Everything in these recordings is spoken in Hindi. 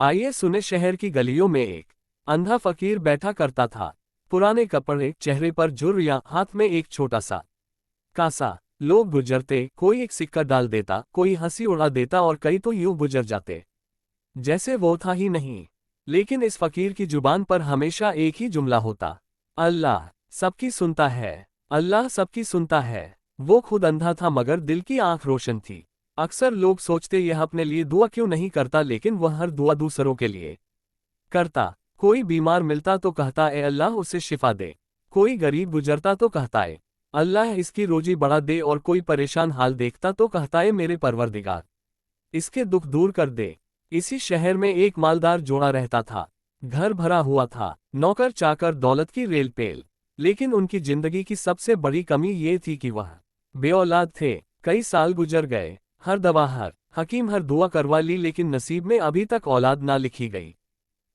आइए सुने। शहर की गलियों में एक अंधा फकीर बैठा करता था। पुराने कपड़े, चेहरे पर झुर्रियां, हाथ में एक छोटा सा कासा। लोग गुजरते, कोई एक सिक्का डाल देता, कोई हंसी उड़ा देता और कई तो यूं गुजर जाते जैसे वो था ही नहीं। लेकिन इस फकीर की जुबान पर हमेशा एक ही जुमला होता, अल्लाह सबकी सुनता है, अल्लाह सबकी सुनता है। वो खुद अंधा था मगर दिल की आंख रोशन थी। अक्सर लोग सोचते यह अपने लिए दुआ क्यों नहीं करता, लेकिन वह हर दुआ दूसरों के लिए करता। कोई बीमार मिलता तो कहता ए अल्लाह उसे शिफा दे। कोई गरीब गुजरता तो कहता है अल्लाह इसकी रोजी बढ़ा दे, और कोई परेशान हाल देखता तो कहता है मेरे परवरदिगार इसके दुख दूर कर दे। इसी शहर में एक मालदार जोड़ा रहता था। घर भरा हुआ था, नौकर चाकर, दौलत की रेल पेल। लेकिन उनकी जिंदगी की सबसे बड़ी कमी ये थी कि वह बेऔलाद थे। कई साल गुजर गए, हर दवा, हर हकीम, हर दुआ करवा ली, लेकिन नसीब में अभी तक औलाद ना लिखी गई।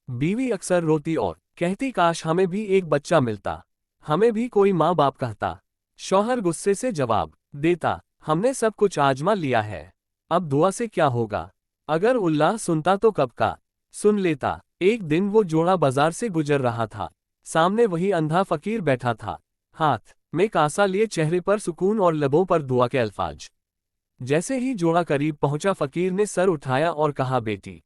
बीवी अक्सर रोती और कहती काश हमें भी एक बच्चा मिलता, हमें भी कोई माँ बाप कहता। शौहर गुस्से से जवाब देता हमने सब कुछ आजमा लिया है, अब दुआ से क्या होगा। अगर अल्लाह सुनता तो कब का सुन लेता। एक दिन वो जोड़ा बाजार से गुजर रहा था। सामने वही अंधा फकीर बैठा था, हाथ में कासा लिए, चेहरे पर सुकून और लबों पर दुआ के अल्फाज। जैसे ही जोड़ा करीब पहुंचा, फकीर ने सर उठाया और कहा बेटी,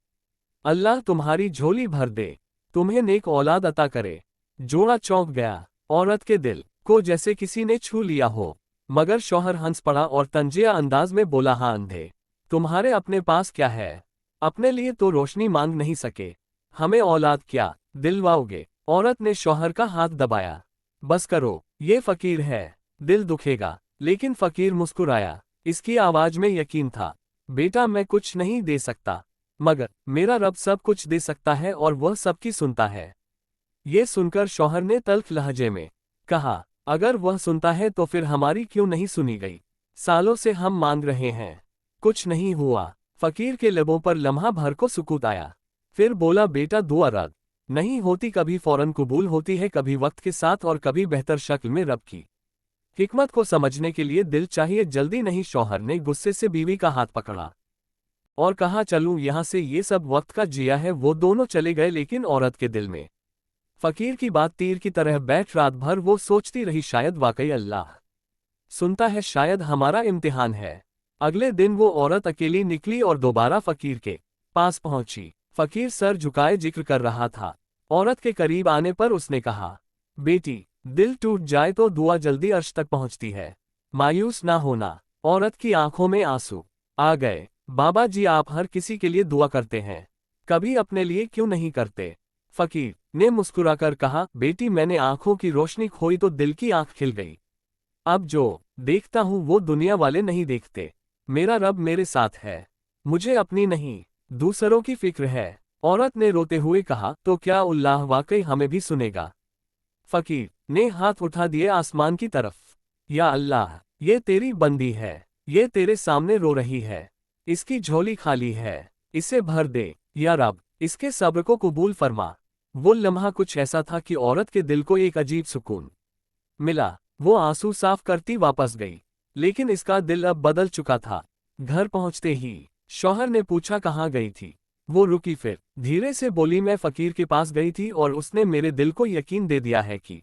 अल्लाह तुम्हारी झोली भर दे, तुम्हें नेक औलाद अता करे। जोड़ा चौंक गया। औरत के दिल को जैसे किसी ने छू लिया हो। मगर शौहर हंस पड़ा और तंजिया अंदाज में बोला, हाँ अंधे, तुम्हारे अपने पास क्या है? अपने लिए तो रोशनी मांग नहीं सके, हमें औलाद क्या दिलवाओगे? औरत ने शौहर का हाथ दबाया। बस करो, ये फकीर है, दिल दुखेगा। लेकिन फकीर मुस्कुराया। इसकी आवाज में यकीन था। बेटा मैं कुछ नहीं दे सकता, मगर मेरा रब सब कुछ दे सकता है और वह सबकी सुनता है। ये सुनकर शौहर ने तल्ख लहजे में कहा, अगर वह सुनता है तो फिर हमारी क्यों नहीं सुनी गई? सालों से हम मांग रहे हैं, कुछ नहीं हुआ। फकीर के लबों पर लम्हा भर को सुकूत आया। फिर बोला, बेटा दुआ रद्द नहीं होती, कभी फौरन कबूल होती है, कभी वक्त के साथ और कभी बेहतर शक्ल में। रब की हिकमत को समझने के लिए दिल चाहिए, जल्दी नहीं। शौहर ने गुस्से से बीवी का हाथ पकड़ा और कहा, चलूं यहां से, ये सब वक्त का जिया है। वो दोनों चले गए, लेकिन औरत के दिल में फकीर की बात तीर की तरह बैठ। रात भर वो सोचती रही, शायद वाकई अल्लाह सुनता है, शायद हमारा इम्तिहान है। अगले दिन वो औरत अकेली निकली और दोबारा फकीर के पास पहुंची। फकीर सर झुकाए जिक्र कर रहा था। औरत के करीब आने पर उसने कहा, बेटी दिल टूट जाए तो दुआ जल्दी अर्श तक पहुंचती है, मायूस ना होना। औरत की आंखों में आंसू आ गए। बाबा जी आप हर किसी के लिए दुआ करते हैं, कभी अपने लिए क्यों नहीं करते? फकीर ने मुस्कुराकर कहा, बेटी मैंने आंखों की रोशनी खोई तो दिल की आंख खिल गई। अब जो देखता हूं वो दुनिया वाले नहीं देखते। मेरा रब मेरे साथ है, मुझे अपनी नहीं दूसरों की फिक्र है। औरत ने रोते हुए कहा, तो क्या अल्लाह वाकई हमें भी सुनेगा? फकीर ने हाथ उठा दिए आसमान की तरफ। या अल्लाह, ये तेरी बंदी है, ये तेरे सामने रो रही है, इसकी झोली खाली है, इसे भर दे। या रब, इसके सब्र को कबूल फरमा। वो लम्हा कुछ ऐसा था कि औरत के दिल को एक अजीब सुकून मिला। वो आंसू साफ करती वापस गई, लेकिन इसका दिल अब बदल चुका था। घर पहुंचते ही शौहर ने पूछा, कहाँ गई थी? वो रुकी, फिर धीरे से बोली, मैं फकीर के पास गई थी और उसने मेरे दिल को यकीन दे दिया है कि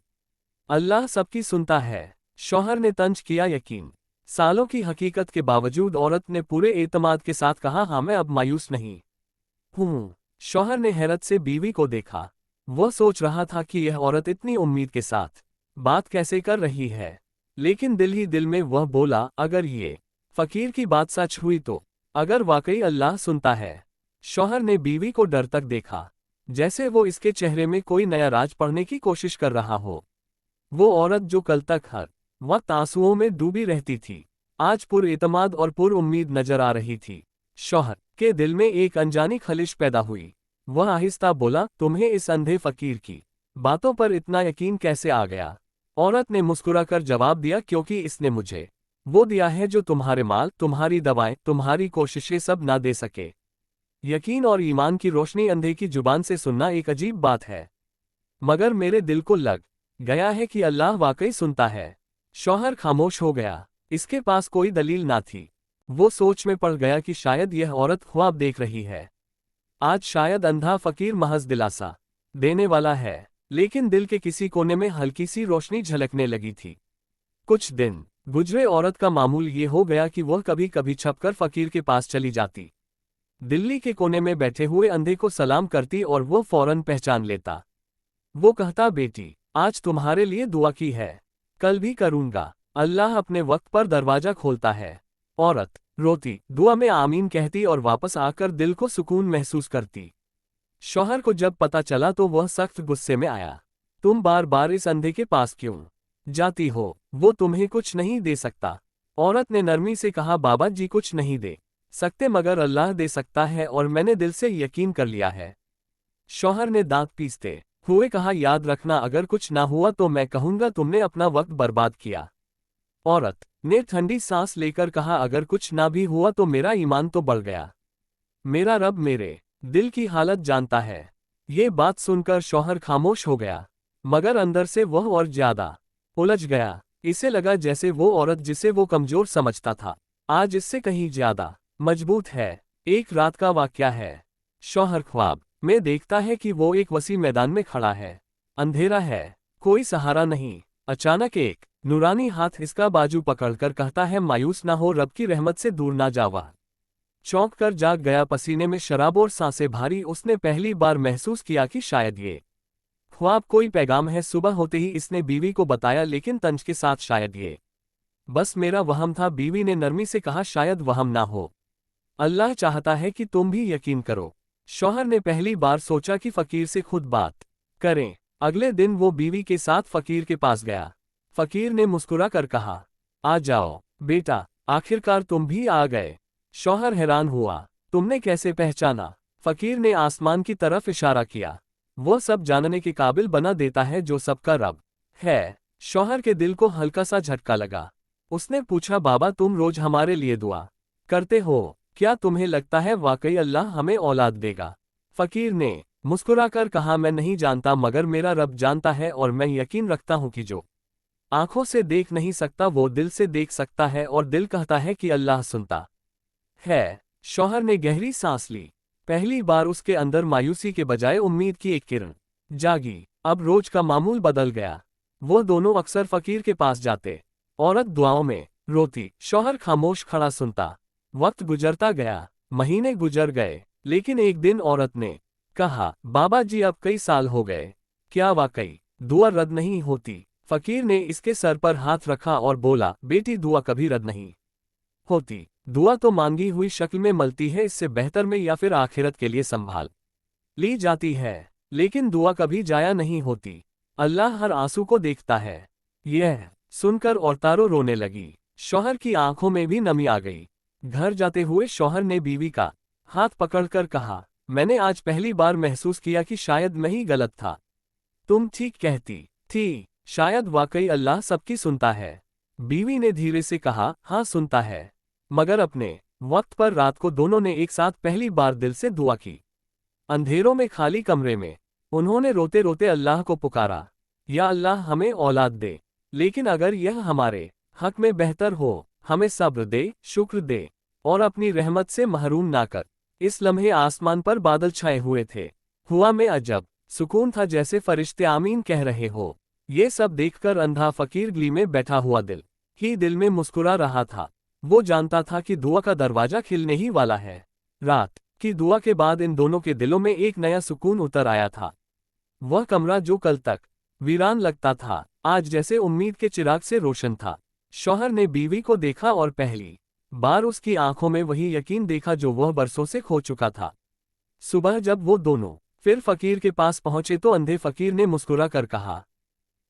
अल्लाह सबकी सुनता है। शौहर ने तंज किया यकीन। सालों की हकीकत के बावजूद औरत ने पूरे एतमाद के साथ कहा, हाँ मैं अब मायूस नहीं हूँ। शौहर ने हैरत से बीवी को देखा। वह सोच रहा था कि यह औरत इतनी उम्मीद के साथ बात कैसे कर रही है। लेकिन दिल ही दिल में वह बोला, अगर ये फकीर की बात सच हुई तो, अगर वाकई अल्लाह सुनता है। शौहर ने बीवी को डर तक देखा, जैसे वो इसके चेहरे में कोई नया राज पढ़ने की कोशिश कर रहा हो। वो औरत जो कल तक हर वक्त आंसुओं में डूबी रहती थी, आज पुरएतमाद और पुरउम्मीद नजर आ रही थी। शौहर के दिल में एक अनजानी खलिश पैदा हुई। वह आहिस्ता बोला, तुम्हें इस अंधे फकीर की बातों पर इतना यकीन कैसे आ गया? औरत ने मुस्कुराकर जवाब दिया, क्योंकि इसने मुझे वो दिया है जो तुम्हारे माल, तुम्हारी दवाएं, तुम्हारी कोशिशें सब ना दे सके। यकीन और ईमान की रोशनी अंधे की जुबान से सुनना एक अजीब बात है, मगर मेरे दिल को लग गया है कि अल्लाह वाकई सुनता है। शौहर खामोश हो गया। इसके पास कोई दलील ना थी। वो सोच में पड़ गया कि शायद यह औरत ख्वाब देख रही है। आज शायद अंधा फकीर महज दिलासा देने वाला है, लेकिन दिल के किसी कोने में हल्की सी रोशनी झलकने लगी थी। कुछ दिन गुजरे, औरत का मामूल ये हो गया कि वह कभी कभी छपकर फकीर के पास चली जाती। दिल्ली के कोने में बैठे हुए अंधे को सलाम करती और वो फौरन पहचान लेता। वो कहता, बेटी आज तुम्हारे लिए दुआ की है, कल भी करूंगा। अल्लाह अपने वक्त पर दरवाजा खोलता है। औरत रोती, दुआ में आमीन कहती और वापस आकर दिल को सुकून महसूस करती। शौहर को जब पता चला तो वह सख्त गुस्से में आया। तुम बार बार इस अंधे के पास क्यों जाती हो? वो तुम्हें कुछ नहीं दे सकता। औरत ने नरमी से कहा, बाबा जी कुछ नहीं दे सकते मगर अल्लाह दे सकता है और मैंने दिल से यकीन कर लिया है। शौहर ने दांत पीसते हुए कहा, याद रखना अगर कुछ ना हुआ तो मैं कहूंगा तुमने अपना वक्त बर्बाद किया। औरत ने ठंडी सांस लेकर कहा, अगर कुछ ना भी हुआ तो मेरा ईमान तो बढ़ गया। मेरा रब मेरे दिल की हालत जानता है। ये बात सुनकर शौहर खामोश हो गया, मगर अंदर से वह और ज्यादा उलझ गया। इसे लगा जैसे वो औरत जिसे वो कमजोर समझता था आज इससे कहीं ज्यादा मजबूत है। एक रात का वाकया है। शौहर ख्वाब में देखता है कि वो एक वसी मैदान में खड़ा है। अंधेरा है, कोई सहारा नहीं। अचानक एक नूरानी हाथ इसका बाजू पकड़कर कहता है, मायूस ना हो, रब की रहमत से दूर ना जावा। चौंक कर जाग गया, पसीने में शराब और सांसें भारी। उसने पहली बार महसूस किया कि शायद ये ख्वाब कोई पैगाम है। सुबह होते ही इसने बीवी को बताया, लेकिन तंज के साथ, शायद ये बस मेरा वहम था। बीवी ने नरमी से कहा, शायद वहम ना हो, अल्लाह चाहता है कि तुम भी यकीन करो। शौहर ने पहली बार सोचा कि फकीर से खुद बात करें। अगले दिन वो बीवी के साथ फकीर के पास गया। फकीर ने मुस्कुरा कर कहा, आ जाओ बेटा, आखिरकार तुम भी आ गए। शौहर हैरान हुआ, तुमने कैसे पहचाना? फकीर ने आसमान की तरफ इशारा किया। वो सब जानने के काबिल बना देता है जो सबका रब है। शौहर के दिल को हल्का सा झटका लगा। उसने पूछा, बाबा तुम रोज हमारे लिए दुआ करते हो, क्या तुम्हें लगता है वाकई अल्लाह हमें औलाद देगा? फकीर ने मुस्कुराकर कहा, मैं नहीं जानता मगर मेरा रब जानता है और मैं यकीन रखता हूं कि जो आंखों से देख नहीं सकता वो दिल से देख सकता है और दिल कहता है कि अल्लाह सुनता है। शौहर ने गहरी सांस ली। पहली बार उसके अंदर मायूसी के बजाय उम्मीद की एक किरण जागी। अब रोज का मामूल बदल गया। वो दोनों अक्सर फकीर के पास जाते। औरत दुआओं में रोती, शौहर खामोश खड़ा सुनता। वक्त गुजरता गया, महीने गुजर गए, लेकिन एक दिन औरत ने कहा, बाबा जी अब कई साल हो गए, क्या वाकई दुआ रद्द नहीं होती? फकीर ने इसके सर पर हाथ रखा और बोला, बेटी दुआ कभी रद्द नहीं होती। दुआ तो मांगी हुई शक्ल में मिलती है, इससे बेहतर में या फिर आखिरत के लिए संभाल ली जाती है, लेकिन दुआ कभी जाया नहीं होती। अल्लाह हर आंसू को देखता है। यह सुनकर औरतारो रोने लगी। शौहर की आंखों में भी नमी आ गई। घर जाते हुए शौहर ने बीवी का हाथ पकड़कर कहा, मैंने आज पहली बार महसूस किया कि शायद मैं ही गलत था। तुम ठीक कहती थी, शायद वाकई अल्लाह सबकी सुनता है। बीवी ने धीरे से कहा, हाँ सुनता है, मगर अपने वक्त पर। रात को दोनों ने एक साथ पहली बार दिल से दुआ की। अंधेरों में खाली कमरे में उन्होंने रोते रोते अल्लाह को पुकारा, या अल्लाह हमें औलाद दे, लेकिन अगर यह हमारे हक में बेहतर हो, हमें सब्र दे, शुक्र दे और अपनी रहमत से महरूम ना कर। इस लम्हे आसमान पर बादल छाए हुए थे। हुआ में अजब सुकून था, जैसे फरिश्ते आमीन कह रहे हो। ये सब देखकर अंधा फकीर गली में बैठा हुआ दिल ही दिल में मुस्कुरा रहा था। वो जानता था कि दुआ का दरवाजा खिलने ही वाला है। रात की दुआ के बाद इन दोनों के दिलों में एक नया सुकून उतर आया था। वह कमरा जो कल तक वीरान लगता था, आज जैसे उम्मीद के चिराग से रोशन था। शौहर ने बीवी को देखा और पहली बार उसकी आंखों में वही यकीन देखा जो वह बरसों से खो चुका था। सुबह जब वो दोनों फिर फकीर के पास पहुंचे तो अंधे फकीर ने मुस्कुरा कर कहा,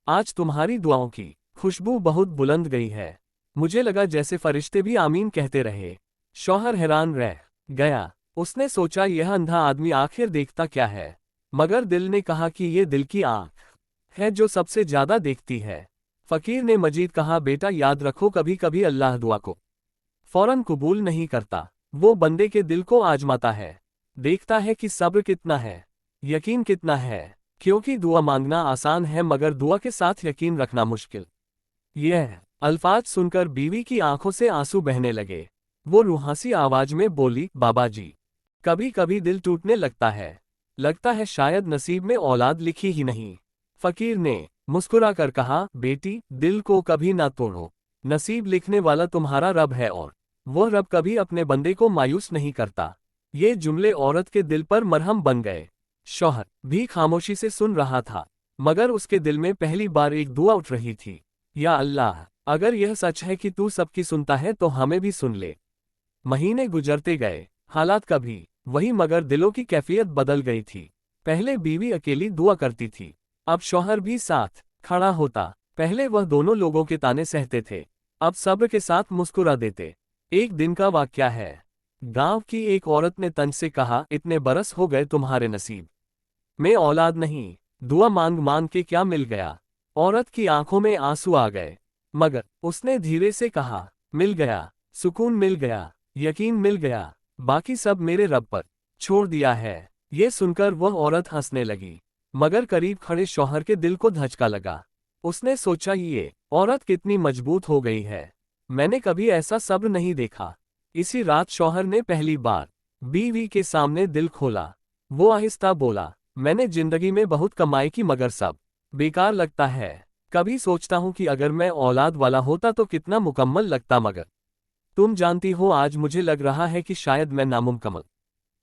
आज तुम्हारी दुआओं की खुशबू बहुत बुलंद गई है। मुझे लगा जैसे फरिश्ते भी आमीन कहते रहे। शौहर हैरान रह गया। उसने सोचा यह अंधा आदमी आखिर देखता क्या है, मगर दिल ने कहा कि ये दिल की आंख है जो सबसे ज्यादा देखती है। फकीर ने मजीद कहा, बेटा याद रखो, कभी कभी अल्लाह दुआ को फौरन कबूल नहीं करता, वो बंदे के दिल को आजमाता है, देखता है कि सब्र कितना है, यकीन कितना है। क्योंकि दुआ मांगना आसान है मगर दुआ के साथ यकीन रखना मुश्किल। यह अल्फाज सुनकर बीवी की आंखों से आंसू बहने लगे। वो रूहासी आवाज में बोली, बाबा जी कभी कभी दिल टूटने लगता है शायद नसीब में औलाद लिखी ही नहीं। फकीर ने मुस्कुराकर कहा, बेटी, दिल को कभी ना तोड़ो। नसीब लिखने वाला तुम्हारा रब है और वो रब कभी अपने बंदे को मायूस नहीं करता। ये जुमले औरत के दिल पर मरहम बन गए। शौहर भी खामोशी से सुन रहा था, मगर उसके दिल में पहली बार एक दुआ उठ रही थी, या अल्लाह, अगर यह सच है कि तू सबकी सुनता है तो हमें भी सुन ले। महीने गुजरते गए, हालात कभी वही मगर दिलों की कैफियत बदल गई थी। पहले बीवी अकेली दुआ करती थी, अब शौहर भी साथ खड़ा होता। पहले वह दोनों लोगों के ताने सहते थे, अब सब्र के साथ मुस्कुरा देते। एक दिन का वाकया है। गांव की एक औरत ने तंज से कहा, इतने बरस हो गए तुम्हारे नसीब में औलाद नहीं, दुआ मांग मांग के क्या मिल गया। औरत की आंखों में आंसू आ गए, मगर उसने धीरे से कहा, मिल गया, सुकून मिल गया, यकीन मिल गया, बाकी सब मेरे रब पर छोड़ दिया है। ये सुनकर वह औरत हंसने लगी, मगर करीब खड़े शौहर के दिल को धचका लगा। उसने सोचा, ये औरत कितनी मजबूत हो गई है, मैंने कभी ऐसा सब्र नहीं देखा। इसी रात शौहर ने पहली बार बीवी के सामने दिल खोला। वो आहिस्ता बोला, मैंने जिंदगी में बहुत कमाई की मगर सब बेकार लगता है। कभी सोचता हूँ कि अगर मैं औलाद वाला होता तो कितना मुकम्मल लगता, मगर तुम जानती हो आज मुझे लग रहा है कि शायद मैं नामुमकम्मल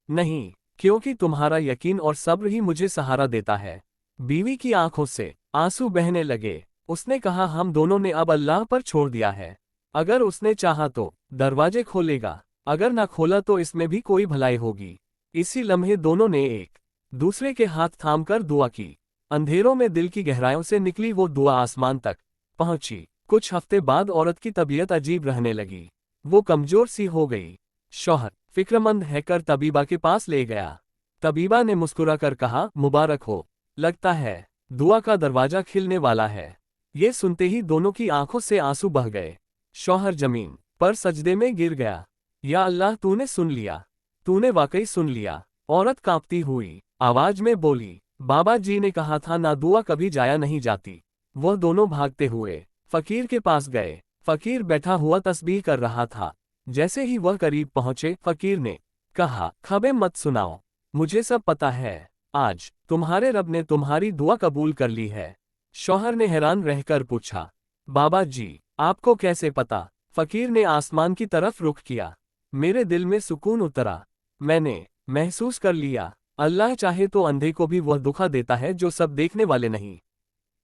नहीं, क्योंकि तुम्हारा यकीन और सब्र ही मुझे सहारा देता है। बीवी की आंखों से आंसू बहने लगे। उसने कहा, हम दोनों ने अब अल्लाह पर छोड़ दिया है। अगर उसने चाहा तो दरवाजे खोलेगा, अगर ना खोला तो इसमें भी कोई भलाई होगी। इसी लम्हे दोनों ने एक दूसरे के हाथ थामकर दुआ की। अंधेरों में दिल की गहराइयों से निकली वो दुआ आसमान तक पहुंची। कुछ हफ्ते बाद औरत की तबीयत अजीब रहने लगी, वो कमजोर सी हो गई। शौहर फिक्रमंद हैकर तबीबा के पास ले गया। तबीबा ने मुस्कुराकर कहा, मुबारक हो, लगता है दुआ का दरवाजा खिलने वाला है। ये सुनते ही दोनों की आंखों से आंसू बह गए। शौहर जमीन पर सजदे में गिर गया, या अल्लाह, तूने सुन लिया, तूने वाकई सुन लिया। औरत कांपती हुई आवाज में बोली, बाबा जी ने कहा था ना, दुआ कभी जाया नहीं जाती। वह दोनों भागते हुए फकीर के पास गए। फकीर बैठा हुआ तस्बीह कर रहा था। जैसे ही वह करीब पहुंचे, फकीर ने कहा, खबें मत सुनाओ, मुझे सब पता है। आज तुम्हारे रब ने तुम्हारी दुआ कबूल कर ली है। शौहर ने हैरान रहकर पूछा, बाबा जी, आपको कैसे पता? फकीर ने आसमान की तरफ रुख किया। मेरे दिल में सुकून उतरा, मैंने महसूस कर लिया, अल्लाह चाहे तो अंधे को भी वह दुखा देता है जो सब देखने वाले नहीं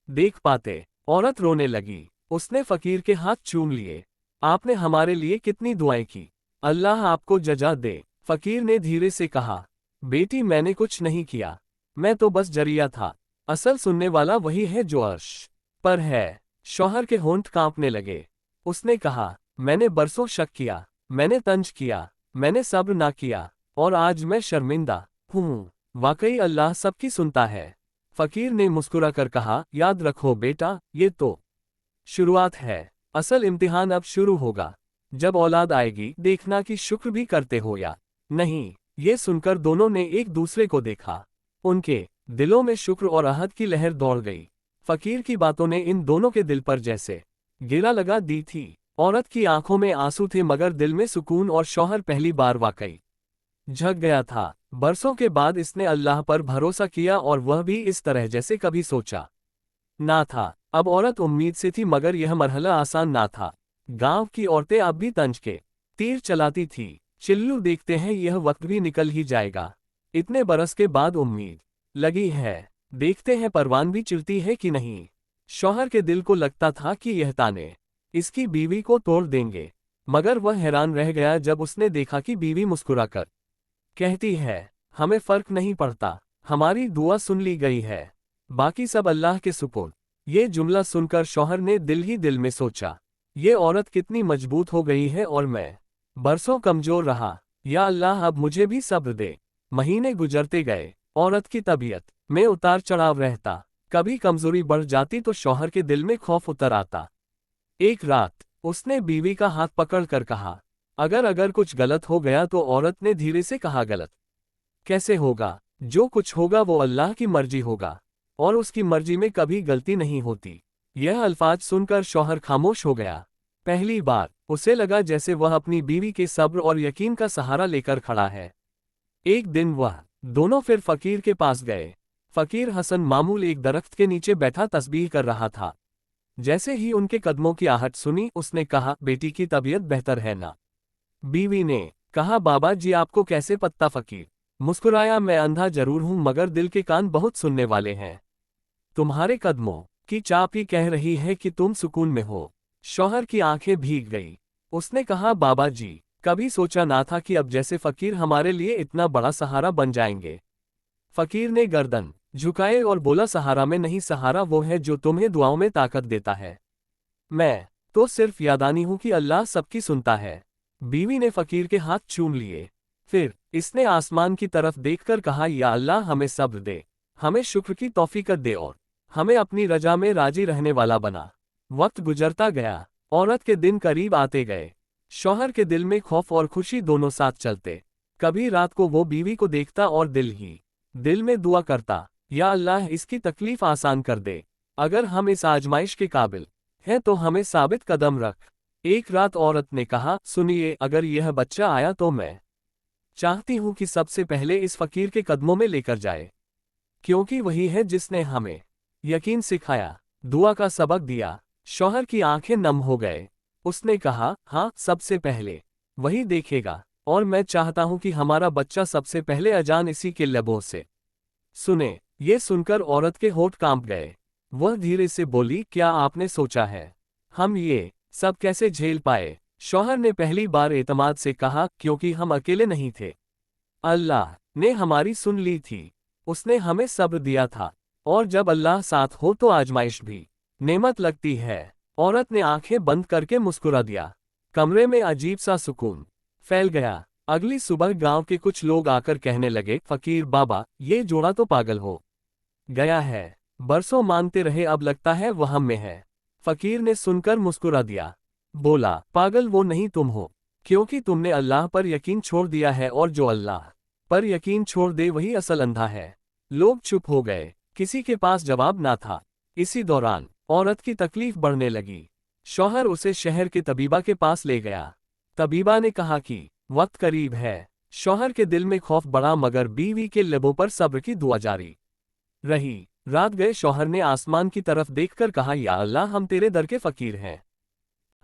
देख पाते। औरत रोने लगी। उसने फकीर के हाथ चूम लिए। आपने हमारे लिए कितनी दुआएं की, अल्लाह आपको जजा दे। फकीर ने धीरे से कहा, बेटी, मैंने कुछ नहीं किया, मैं तो बस जरिया था। असल सुनने वाला वही है जो अर्श पर है। शौहर के होंठ कांपने लगे। उसने कहा, मैंने बरसों शक किया, मैंने तंज किया, मैंने सब्र ना किया, और आज मैं शर्मिंदा हूँ। वाकई अल्लाह सबकी सुनता है। फकीर ने मुस्कुराकर कहा, याद रखो बेटा, ये तो शुरुआत है, असल इम्तिहान अब शुरू होगा। जब औलाद आएगी, देखना कि शुक्र भी करते हो या नहीं। ये सुनकर दोनों ने एक दूसरे को देखा। उनके दिलों में शुक्र और अहद की लहर दौड़ गई। फकीर की बातों ने इन दोनों के दिल पर जैसे गिरा लगा दी थी। औरत की आंखों में आंसू थे मगर दिल में सुकून, और शौहर पहली बार वाकई झक गया था। बरसों के बाद इसने अल्लाह पर भरोसा किया, और वह भी इस तरह जैसे कभी सोचा ना था। अब औरत उम्मीद से थी, मगर यह मरहला आसान ना था। गांव की औरतें अब भी तंज के तीर चलाती थी। चिल्लू, देखते हैं यह वक्त भी निकल ही जाएगा। इतने बरस के बाद उम्मीद लगी है, देखते हैं परवान भी चिरती है कि नहीं। शौहर के दिल को लगता था कि यह ताने इसकी बीवी को तोड़ देंगे, मगर वह हैरान रह गया जब उसने देखा कि बीवी मुस्कुराकर कहती है, हमें फर्क नहीं पड़ता, हमारी दुआ सुन ली गई है, बाकी सब अल्लाह के सुपुर्द। ये जुमला सुनकर शौहर ने दिल ही दिल में सोचा, ये औरत कितनी मजबूत हो गई है और मैं बरसों कमजोर रहा। या अल्लाह, अब मुझे भी सब्र दे। महीने गुजरते गए। औरत की तबीयत में उतार चढ़ाव रहता। कभी कमजोरी बढ़ जाती तो शौहर के दिल में खौफ उतर आता। एक रात उसने बीवी का हाथ पकड़कर कहा, अगर कुछ गलत हो गया तो। औरत ने धीरे से कहा, गलत कैसे होगा? जो कुछ होगा वो अल्लाह की मर्जी होगा, और उसकी मर्जी में कभी गलती नहीं होती। यह अल्फाज सुनकर शौहर खामोश हो गया। पहली बार उसे लगा जैसे वह अपनी बीवी के सब्र और यकीन का सहारा लेकर खड़ा है। एक दिन वह दोनों फिर फकीर के पास गए। फकीर हसन मामूल एक दरख्त के नीचे बैठा तस्बीह कर रहा था। जैसे ही उनके कदमों की आहट सुनी, उसने कहा, बेटी की तबीयत बेहतर है ना? बीवी ने कहा, बाबा जी आपको कैसे पता? फकीर मुस्कुराया, मैं अंधा जरूर हूं मगर दिल के कान बहुत सुनने वाले हैं। तुम्हारे कदमों की चाप ही कह रही है कि तुम सुकून में हो। शौहर की आंखें भीग गई। उसने कहा, बाबा जी कभी सोचा ना था कि अब जैसे फकीर हमारे लिए इतना बड़ा सहारा बन जाएंगे। फकीर ने गर्दन झुकाए और बोला, सहारा में नहीं, सहारा वो है जो तुम्हें दुआओं में ताकत देता है। मैं तो सिर्फ यादानी हूं कि अल्लाह सबकी सुनता है। बीवी ने फकीर के हाथ चूम लिए। फिर इसने आसमान की तरफ देखकर कहा, या अल्लाह हमें सब्र दे, हमें शुक्र की तौफीकत दे और हमें अपनी रजा में राजी रहने वाला बना। वक्त गुजरता गया। औरत के दिन करीब आते गए। शौहर के दिल में खौफ और खुशी दोनों साथ चलते। कभी रात को वो बीवी को देखता और दिल में दुआ करता, या अल्लाह इसकी तकलीफ आसान कर दे। अगर हम इस आजमाइश के काबिल हैं तो हमें साबित कदम रख। एक रात औरत ने कहा, सुनिए, अगर यह बच्चा आया तो मैं चाहती हूं कि सबसे पहले इस फकीर के कदमों में लेकर जाए, क्योंकि वही है जिसने हमें यकीन सिखाया, दुआ का सबक दिया। शौहर की आंखें नम हो गए। उसने कहा, हाँ, सबसे पहले वही देखेगा और मैं चाहता हूं कि हमारा बच्चा सबसे पहले अजान इसी के लबों से सुने। ये सुनकर औरत के होठ कांप गए। वह धीरे से बोली, क्या आपने सोचा है हम ये सब कैसे झेल पाए? शौहर ने पहली बार एतमाद से कहा, क्योंकि हम अकेले नहीं थे, अल्लाह ने हमारी सुन ली थी। उसने हमें सब्र दिया था, और जब अल्लाह साथ हो तो आजमाइश भी नेमत लगती है। औरत ने आंखें बंद करके मुस्कुरा दिया। कमरे में अजीब सा सुकून फैल गया। अगली सुबह गांव के कुछ लोग आकर कहने लगे, फकीर बाबा, ये जोड़ा तो पागल हो गया है। बरसों मानते रहे, अब लगता है वहम में है। फकीर ने सुनकर मुस्कुरा दिया। बोला, पागल वो नहीं तुम हो, क्योंकि तुमने अल्लाह पर यकीन छोड़ दिया है, और जो अल्लाह पर यकीन छोड़ दे वही असल अंधा है। लोग चुप हो गए। किसी के पास जवाब ना था। इसी दौरान औरत की तकलीफ बढ़ने लगी। शौहर उसे शहर के तबीबा के पास ले गया। तबीबा ने कहा कि वक्त करीब है। शौहर के दिल में खौफ बढ़ा, मगर बीवी के लबों पर सब्र की दुआ जारी रही। रात गए। शौहर ने आसमान की तरफ देखकर कहा, या अल्लाह, हम तेरे दर के फकीर हैं,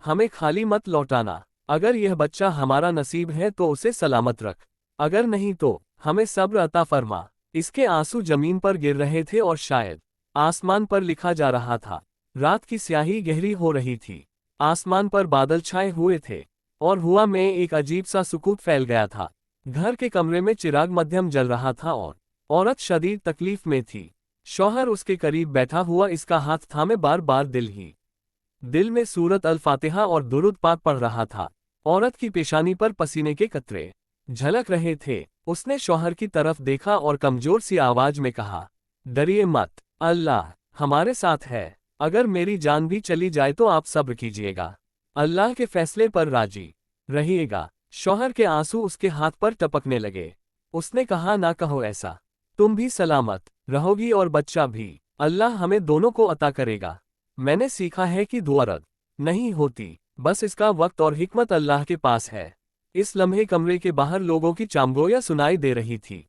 हमें खाली मत लौटाना। अगर यह बच्चा हमारा नसीब है तो उसे सलामत रख, अगर नहीं तो हमें सब्र अता फरमा। इसके आंसू जमीन पर गिर रहे थे और शायद आसमान पर लिखा जा रहा था। रात की स्याही गहरी हो रही थी। आसमान पर बादल छाए हुए थे और हवा में एक अजीब सा सुकून फैल गया था। घर के कमरे में चिराग मध्यम जल रहा था और औरत शदीद तकलीफ में थी। शौहर उसके करीब बैठा हुआ इसका हाथ थामे बार बार दिल में सूरत अल फातिहा और दुरूद पाक पढ़ रहा था। औरत की पेशानी पर पसीने के कतरे झलक रहे थे। उसने शौहर की तरफ देखा और कमजोर सी आवाज में कहा, डरिए मत, अल्लाह हमारे साथ है। अगर मेरी जान भी चली जाए तो आप सब्र कीजिएगा, अल्लाह के फैसले पर राजी रहिएगा। शौहर के आंसू उसके हाथ पर टपकने लगे। उसने कहा, ना कहो ऐसा, तुम भी सलामत रहोगी और बच्चा भी। अल्लाह हमें दोनों को अता करेगा। मैंने सीखा है कि दुआ रद्द नहीं होती, बस इसका वक्त और हिकमत अल्लाह के पास है। इस लम्हे कमरे के बाहर लोगों की चामगोया सुनाई दे रही थी।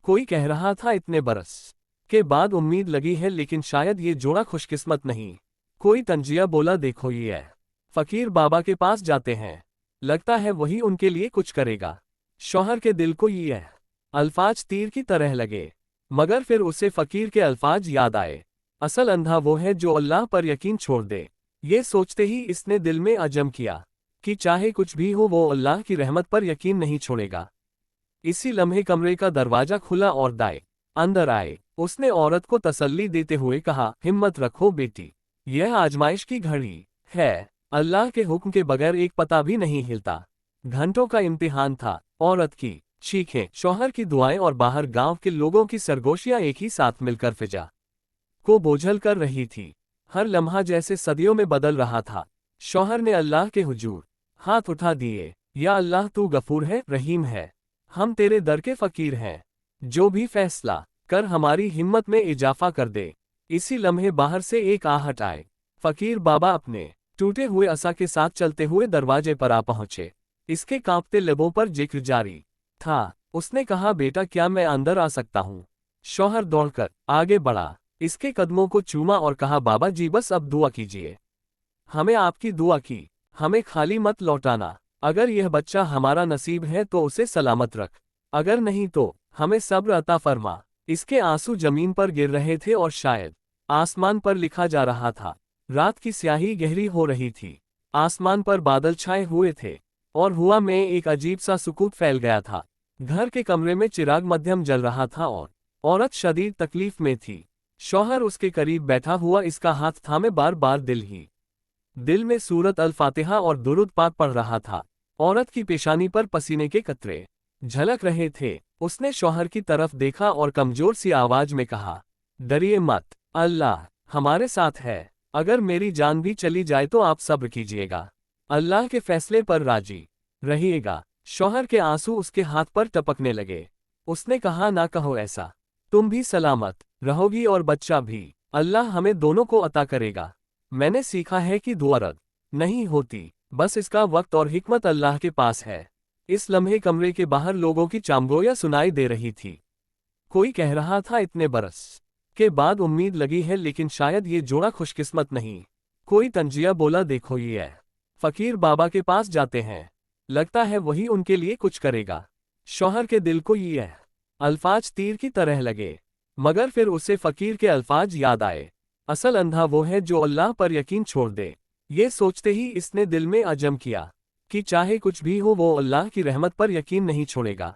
कोई कह रहा था, इतने बरस के बाद उम्मीद लगी है, लेकिन शायद ये जोड़ा खुशकिस्मत नहीं। कोई तंजिया बोला, देखो ये है, फकीर बाबा के पास जाते हैं, लगता है वही उनके लिए कुछ करेगा। शौहर के दिल को ये अल्फाज तीर की तरह लगे, मगर फिर उसे फकीर के अल्फाज याद आए, असल अंधा वो है जो अल्लाह पर यकीन छोड़ दे। ये सोचते ही इसने दिल में अज़म किया कि चाहे कुछ भी हो वो अल्लाह की रहमत पर यकीन नहीं छोड़ेगा। इसी लम्हे कमरे का दरवाजा खुला और दाए अंदर आए। उसने औरत को तसल्ली देते हुए कहा, हिम्मत रखो बेटी, यह आजमाइश की घड़ी है। अल्लाह के हुक्म के बगैर एक पता भी नहीं हिलता। घंटों का इम्तिहान था। औरत की चीखें, शौहर की दुआएं और बाहर गांव के लोगों की सरगोशियां एक ही साथ मिलकर फिजा को बोझल कर रही थी। हर लम्हा जैसे सदियों में बदल रहा था। शौहर ने अल्लाह के हुजूर हाथ उठा दिए, या अल्लाह तू गफूर है, रहीम है, हम तेरे दर के फकीर हैं, जो भी फैसला कर हमारी हिम्मत में इजाफा कर दे। इसी लम्हे बाहर से एक आहट आए। फकीर बाबा अपने टूटे हुए असा के साथ चलते हुए दरवाजे पर आ पहुंचे। इसके कांपते लबों पर जिक्र जारी था, उसने कहा, बेटा क्या मैं अंदर आ सकता हूँ? शौहर दौड़कर आगे बढ़ा, इसके कदमों को चूमा और कहा, बाबा जी बस अब दुआ कीजिए, हमें आपकी दुआ की, हमें खाली मत लौटाना। अगर यह बच्चा हमारा नसीब है तो उसे सलामत रख, अगर नहीं तो हमें सब्र अता फरमा। इसके आंसू जमीन पर गिर रहे थे और शायद आसमान पर लिखा जा रहा था। रात की स्याही गहरी हो रही थी, आसमान पर बादल छाए हुए थे और हवा में एक अजीब सा सुकून फैल गया था। घर के कमरे में चिराग मध्यम जल रहा था और औरत शदीद तकलीफ में थी। शौहर उसके करीब बैठा हुआ इसका हाथ थामे बार बार दिल में सूरत अल फातिहा और दुरूद पाक पढ़ रहा था। औरत की पेशानी पर पसीने के कतरे झलक रहे थे। उसने शौहर की तरफ देखा और कमजोर सी आवाज में कहा, डरिए मत, अल्लाह हमारे साथ है। अगर मेरी जान भी चली जाए तो आप सब्र कीजिएगा, अल्लाह के फैसले पर राजी रहिएगा। शौहर के आंसू उसके हाथ पर टपकने लगे। उसने कहा, ना कहो ऐसा, तुम भी सलामत रहोगी और बच्चा भी, अल्लाह हमें दोनों को अता करेगा। मैंने सीखा है कि दुआ रद्द नहीं होती, बस इसका वक्त और हिकमत अल्लाह के पास है। इस लम्हे कमरे के बाहर लोगों की चामगोया सुनाई दे रही थी। कोई कह रहा था, इतने बरस के बाद उम्मीद लगी है, लेकिन शायद ये जोड़ा खुशकिस्मत नहीं। कोई तंजिया बोला, देखो ये है, फकीर बाबा के पास जाते हैं, लगता है वही उनके लिए कुछ करेगा। शौहर के दिल को ये अल्फाज तीर की तरह लगे, मगर फिर उसे फकीर के अल्फाज याद आए, असल अंधा वो है जो अल्लाह पर यकीन छोड़ दे। ये सोचते ही इसने दिल में अज़म किया कि चाहे कुछ भी हो वो अल्लाह की रहमत पर यकीन नहीं छोड़ेगा।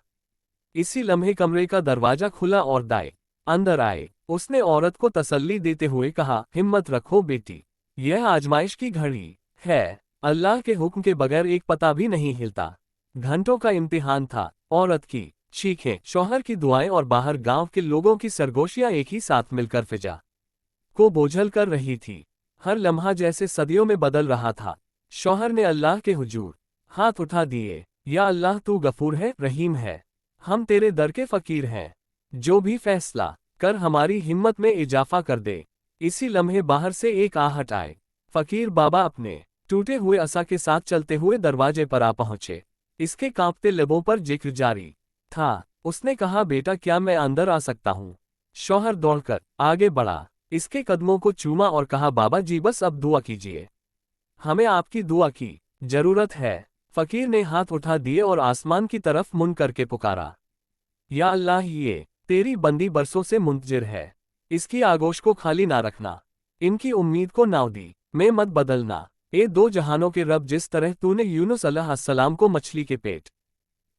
इसी लम्हे कमरे का दरवाजा खुला और दाए अंदर आए। उसने औरत को तसल्ली देते हुए कहा, हिम्मत रखो बेटी, यह आजमाइश की घड़ी है, अल्लाह के हुक्म के बगैर एक पता भी नहीं हिलता। घंटों का इम्तिहान था। औरत की चीखें, शौहर की दुआएं और बाहर गांव के लोगों की सरगोशियां एक ही साथ मिलकर फिजा को बोझल कर रही थी। हर लम्हा जैसे सदियों में बदल रहा था। शौहर ने अल्लाह के हुजूर हाथ उठा दिए, या अल्लाह तू गफूर है, रहीम है, हम तेरे दर के फकीर हैं, जो भी फैसला कर हमारी हिम्मत में इजाफा कर दे। इसी लम्हे बाहर से एक आहट आए। फकीर बाबा अपने टूटे हुए असा के साथ चलते हुए दरवाजे पर आ पहुंचे। इसके कांपते लबों पर जिक्र जारी था। उसने कहा, बेटा क्या मैं अंदर आ सकता हूँ? शौहर दौड़कर आगे बढ़ा, इसके कदमों को चूमा और कहा, बाबा जी बस अब दुआ कीजिए, हमें आपकी दुआ की जरूरत है। फकीर ने हाथ उठा दिए और आसमान की तरफ मुन करके पुकारा, या अल्लाह ये तेरी बंदी बरसों से मुंतजिर है, इसकी आगोश को खाली ना रखना, इनकी उम्मीद को नाउदी में मत बदलना। ए दो जहानों के रब, जिस तरह तूने यूनुस अलैहिस्सलाम को मछली के पेट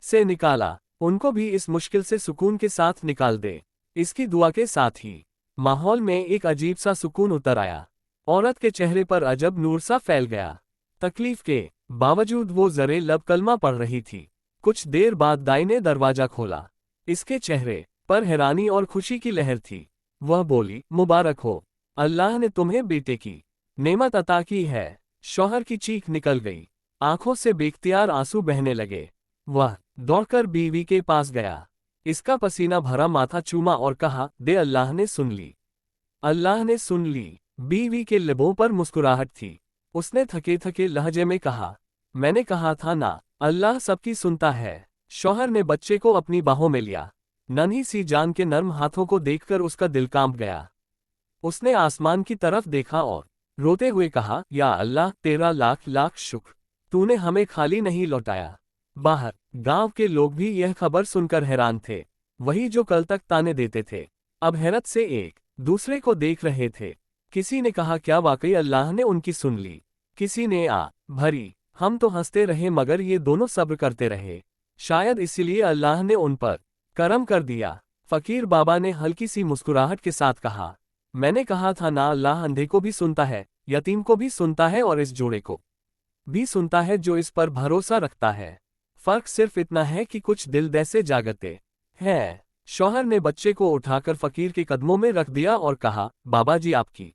से निकाला, उनको भी इस मुश्किल से सुकून के साथ निकाल दे। इसकी दुआ के साथ ही माहौल में एक अजीब सा सुकून उतर आया। औरत के चेहरे पर अजब नूर सा फैल गया। तकलीफ के बावजूद वो जरे लब कलमा पढ़ रही थी। कुछ देर बाद दाई ने दरवाजा खोला। इसके चेहरे पर हैरानी और खुशी की लहर थी। वह बोली, मुबारक हो, अल्लाह ने तुम्हें बेटे की नेमत अता की है। शौहर की चीख निकल गई, आंखों से बेख्तियार आंसू बहने लगे। वह दौड़कर बीवी के पास गया, इसका पसीना भरा माथा चूमा और कहा, दे अल्लाह ने सुन ली, अल्लाह ने सुन ली। बीवी के लबों पर मुस्कुराहट थी। उसने थके थके लहजे में कहा, मैंने कहा था ना, अल्लाह सबकी सुनता है। शौहर ने बच्चे को अपनी बाहों में लिया। नन्ही सी जान के नर्म हाथों को देखकर उसका दिल कांप गया। उसने आसमान की तरफ देखा और रोते हुए कहा, या अल्लाह तेरा लाख लाख शुक्र, तूने हमें खाली नहीं लौटाया। बाहर गांव के लोग भी यह खबर सुनकर हैरान थे। वही जो कल तक ताने देते थे, अब हैरत से एक दूसरे को देख रहे थे। किसी ने कहा, क्या वाकई अल्लाह ने उनकी सुन ली? किसी ने भरी। हम तो हंसते रहे मगर ये दोनों सब्र करते रहे, शायद इसीलिए अल्लाह ने उन पर करम कर दिया। फकीर बाबा ने हल्की सी मुस्कुराहट के साथ कहा, मैंने कहा था ना, अल्लाह अंधे को भी सुनता है, यतीम को भी सुनता है और इस जोड़े को भी सुनता है जो इस पर भरोसा रखता है। फर्क सिर्फ इतना है कि कुछ दिल जैसे जागते हैं। शौहर ने बच्चे को उठाकर फकीर के कदमों में रख दिया और कहा, बाबा जी आपकी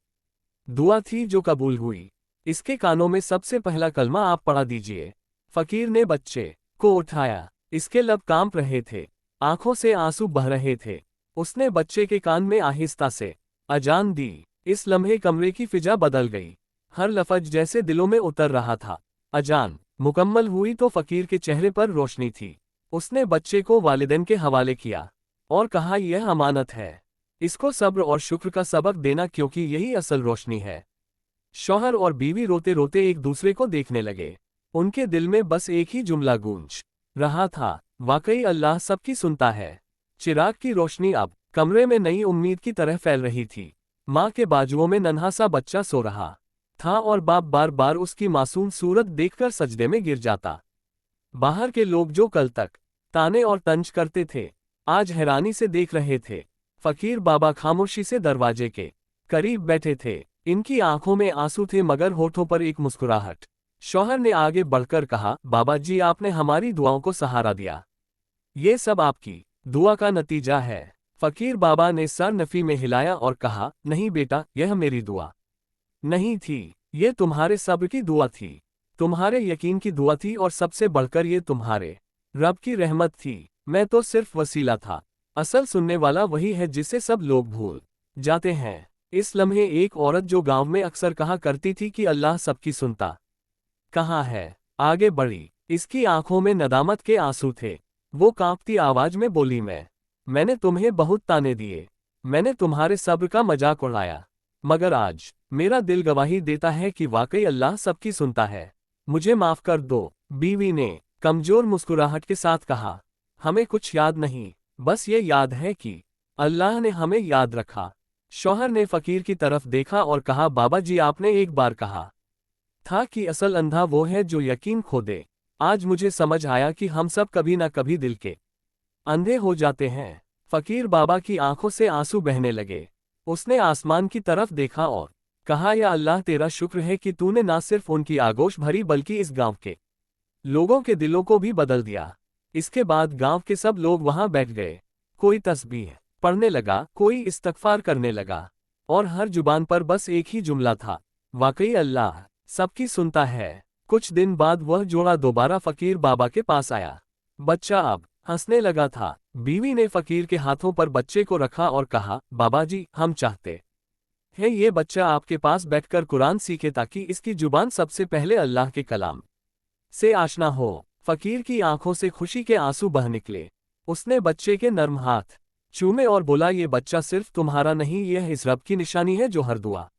दुआ थी जो कबूल हुई, इसके कानों में सबसे पहला कलमा आप पढ़ा दीजिए। फकीर ने बच्चे को उठाया। इसके लब कांप रहे थे, आंखों से आंसू बह रहे थे। उसने बच्चे के कान में आहिस्ता से अजान दी। इस लम्हे कमरे की फिजा बदल गई। हर लफ्ज जैसे दिलों में उतर रहा था। अजान मुकम्मल हुई तो फकीर के चेहरे पर रोशनी थी। उसने बच्चे को वालिदैन के हवाले किया और कहा, यह अमानत है, इसको सब्र और शुक्र का सबक देना, क्योंकि यही असल रोशनी है। शौहर और बीवी रोते रोते एक दूसरे को देखने लगे। उनके दिल में बस एक ही जुमला गूंज रहा था, वाकई अल्लाह सबकी सुनता है। चिराग की रोशनी अब कमरे में नई उम्मीद की तरह फैल रही थी। माँ के बाजुओं में नन्हा सा बच्चा सो रहा था और बाप बार बार उसकी मासूम सूरत देखकर सजदे में गिर जाता। बाहर के लोग जो कल तक ताने और तंज करते थे, आज हैरानी से देख रहे थे। फकीर बाबा खामोशी से दरवाजे के करीब बैठे थे। इनकी आंखों में आंसू थे मगर होठों पर एक मुस्कुराहट। शौहर ने आगे बढ़कर कहा, बाबा जी, आपने हमारी दुआओं को सहारा दिया। ये सब आपकी दुआ का नतीजा है। फकीर बाबा ने सर नफी में हिलाया और कहा, नहीं बेटा, यह मेरी दुआ नहीं थी, ये तुम्हारे सब्र की दुआ थी, तुम्हारे यकीन की दुआ थी, और सबसे बढ़कर ये तुम्हारे रब की रहमत थी। मैं तो सिर्फ वसीला था। असल सुनने वाला वही है जिसे सब लोग भूल जाते हैं। इस लम्हे एक औरत जो गांव में अक्सर कहा करती थी कि अल्लाह सबकी सुनता, कहाँ है, आगे बढ़ी। इसकी आंखों में नदामत के आंसू थे। वो कांपती आवाज में बोली, मैंने तुम्हें बहुत ताने दिए, मैंने तुम्हारे सब्र का मजाक उड़ाया, मगर आज मेरा दिल गवाही देता है कि वाकई अल्लाह सबकी सुनता है। मुझे माफ कर दो। बीवी ने कमजोर मुस्कुराहट के साथ कहा, हमें कुछ याद नहीं, बस ये याद है कि अल्लाह ने हमें याद रखा। शौहर ने फकीर की तरफ देखा और कहा, बाबा जी, आपने एक बार कहा था कि असल अंधा वो है जो यकीन खो दे। आज मुझे समझ आया कि हम सब कभी ना कभी दिल के अंधे हो जाते हैं। फकीर बाबा की आंखों से आंसू बहने लगे। उसने आसमान की तरफ देखा और कहा, या अल्लाह, तेरा शुक्र है कि तूने ना सिर्फ उनकी आगोश भरी बल्कि इस गांव के लोगों के दिलों को भी बदल दिया। इसके बाद गांव के सब लोग वहां बैठ गए। कोई तस्बीह पढ़ने लगा, कोई इस्तगफार करने लगा, और हर जुबान पर बस एक ही जुमला था, वाकई अल्लाह सबकी सुनता है। कुछ दिन बाद वह जोड़ा दोबारा फकीर बाबा के पास आया। बच्चा अब हंसने लगा था। बीवी ने फकीर के हाथों पर बच्चे को रखा और कहा, बाबा जी, हम चाहते हैं ये बच्चा आपके पास बैठकर कुरान सीखे ताकि इसकी जुबान सबसे पहले अल्लाह के कलाम से आशना हो। फकीर की आंखों से खुशी के आंसू बह निकले। उसने बच्चे के नर्म हाथ चूमे और बोला, ये बच्चा सिर्फ तुम्हारा नहीं, यह इस रब की निशानी है जो हर दुआ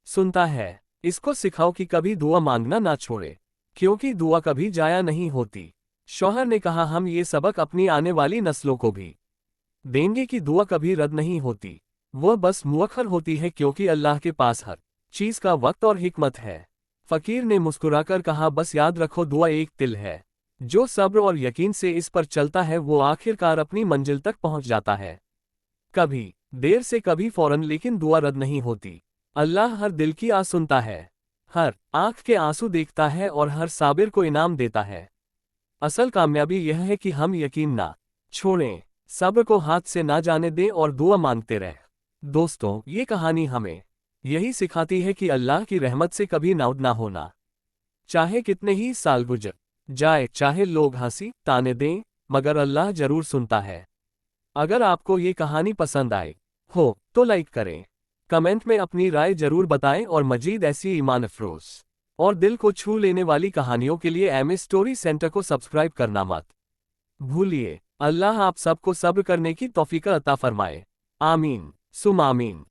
सुनता है। इसको सिखाओ कि कभी दुआ मांगना ना छोड़े, क्योंकि दुआ कभी जाया नहीं होती। शौहर ने कहा, हम ये सबक अपनी आने वाली नस्लों को भी देंगे कि दुआ कभी रद्द नहीं होती, वह बस मुअख्खर होती है, क्योंकि अल्लाह के पास हर चीज का वक्त और हिकमत है। फकीर ने मुस्कुराकर कहा, बस याद रखो, दुआ एक तिल है, जो सब्र और यकीन से इस पर चलता है वो आखिरकार अपनी मंजिल तक पहुंच जाता है। कभी देर से कभी फौरन, लेकिन दुआ रद्द नहीं होती। अल्लाह हर दिल की आस सुनता है, हर आंख के आंसू देखता है और हर साबिर को इनाम देता है। असल कामयाबी यह है कि हम यकीन ना छोड़ें, सब्र को हाथ से ना जाने दें और दुआ मांगते रहें। दोस्तों, ये कहानी हमें यही सिखाती है कि अल्लाह की रहमत से कभी नाउद ना होना। चाहे कितने ही साल गुजर जाए, चाहे लोग हंसी ताने दें, मगर अल्लाह जरूर सुनता है। अगर आपको ये कहानी पसंद आए हो तो लाइक करें, कमेंट में अपनी राय जरूर बताएं और मजीद ऐसी ईमान अफरोज और दिल को छू लेने वाली कहानियों के लिए एमए स्टोरी सेंटर को सब्सक्राइब करना मत भूलिए। अल्लाह आप सबको सब्र करने की तौफीक अता फरमाए। आमीन सुम आमीन।